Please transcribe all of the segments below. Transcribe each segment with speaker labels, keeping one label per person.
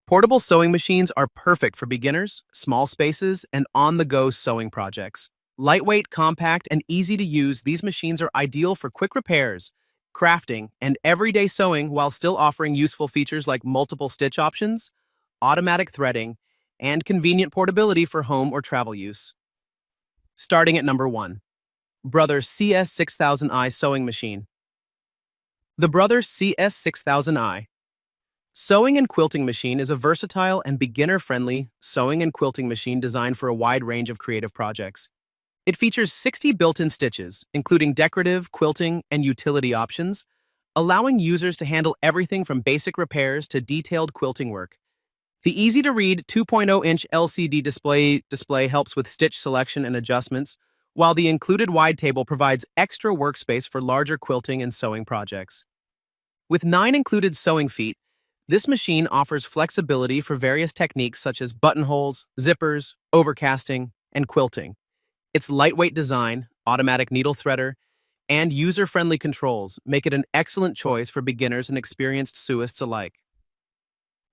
Speaker 1: Portable sewing machines are perfect for beginners, small spaces, and on-the-go sewing projects. Lightweight, compact, and easy to use, these machines are ideal for quick repairs, crafting, and everyday sewing while still offering useful features like multiple stitch options, automatic threading, and convenient portability for home or travel use. Starting at number 1. Brother CS6000i Sewing Machine. The Brother CS6000i Sewing and quilting machine is a versatile and beginner-friendly sewing and quilting machine designed for a wide range of creative projects. It features 60 built-in stitches, including decorative, quilting, and utility options, allowing users to handle everything from basic repairs to detailed quilting work. The easy-to-read 2.0-inch LCD display helps with stitch selection and adjustments, while the included wide table provides extra workspace for larger quilting and sewing projects. With 9 included sewing feet, this machine offers flexibility for various techniques such as buttonholes, zippers, overcasting, and quilting. Its lightweight design, automatic needle threader, and user-friendly controls make it an excellent choice for beginners and experienced sewists alike.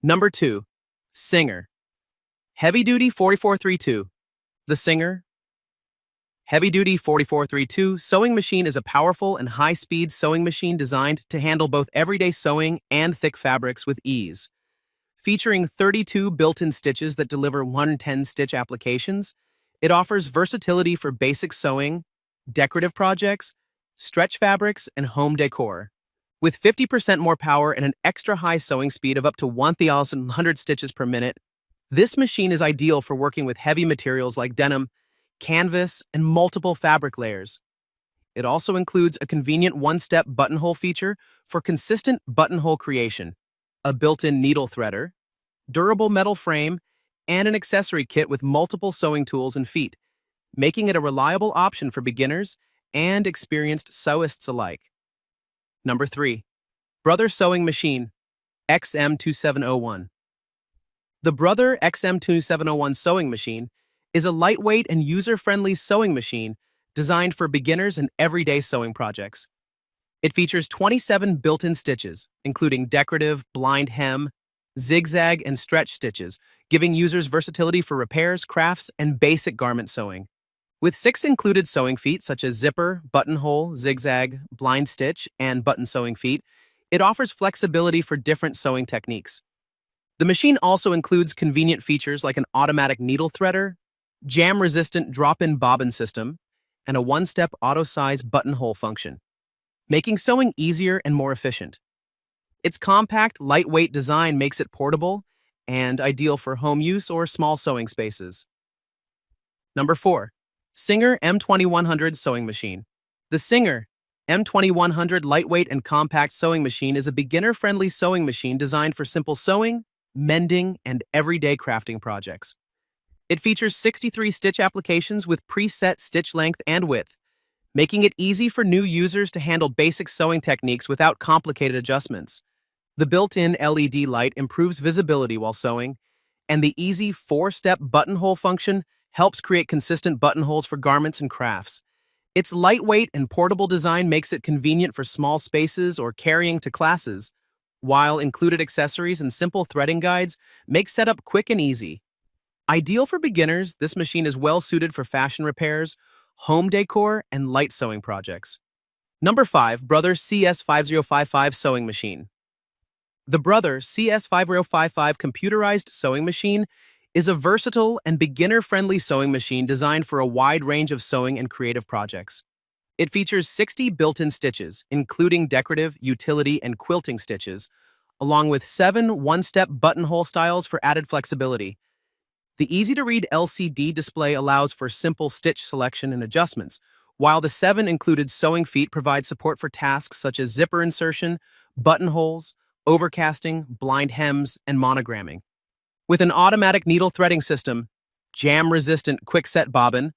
Speaker 1: Number 2. Singer. Heavy-duty 4432. The Singer Heavy-duty 4432 sewing machine is a powerful and high-speed sewing machine designed to handle both everyday sewing and thick fabrics with ease. Featuring 32 built-in stitches that deliver 110-stitch applications, it offers versatility for basic sewing, decorative projects, stretch fabrics, and home decor. With 50% more power and an extra high sewing speed of up to 1,100 stitches per minute, this machine is ideal for working with heavy materials like denim, canvas, and multiple fabric layers. It also includes a convenient one-step buttonhole feature for consistent buttonhole creation, a built-in needle threader, durable metal frame, and an accessory kit with multiple sewing tools and feet, making it a reliable option for beginners and experienced sewists alike. Number 3. Brother Sewing Machine XM2701. The Brother XM2701 sewing machine is a lightweight and user-friendly sewing machine designed for beginners and everyday sewing projects. It features 27 built-in stitches, including decorative, blind hem, zigzag, and stretch stitches, giving users versatility for repairs, crafts, and basic garment sewing. With 6 included sewing feet such as zipper, buttonhole, zigzag, blind stitch, and button sewing feet, it offers flexibility for different sewing techniques. The machine also includes convenient features like an automatic needle threader, jam-resistant drop-in bobbin system, and a one-step auto-size buttonhole function, making sewing easier and more efficient. Its compact, lightweight design makes it portable and ideal for home use or small sewing spaces. Number 4. Singer M2100 Sewing Machine. The Singer M2100 lightweight and compact sewing machine is a beginner-friendly sewing machine designed for simple sewing, mending, and everyday crafting projects. It features 63 stitch applications with preset stitch length and width, making it easy for new users to handle basic sewing techniques without complicated adjustments. The built-in LED light improves visibility while sewing, and the easy 4-step buttonhole function helps create consistent buttonholes for garments and crafts. Its lightweight and portable design makes it convenient for small spaces or carrying to classes, while included accessories and simple threading guides make setup quick and easy. Ideal for beginners, this machine is well suited for fashion repairs, home decor, and light sewing projects. Number 5. Brother CS5055 Sewing Machine. The Brother CS5055 computerized sewing machine is a versatile and beginner-friendly sewing machine designed for a wide range of sewing and creative projects. It features 60 built-in stitches, including decorative, utility, and quilting stitches, along with 7 one-step buttonhole styles for added flexibility. The easy-to-read LCD display allows for simple stitch selection and adjustments, while the 7 included sewing feet provide support for tasks such as zipper insertion, buttonholes, overcasting, blind hems, and monogramming. With an automatic needle threading system, jam-resistant quick-set bobbin,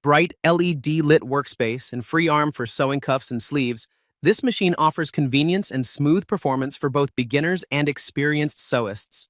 Speaker 1: bright LED-lit workspace, and free arm for sewing cuffs and sleeves, this machine offers convenience and smooth performance for both beginners and experienced sewists.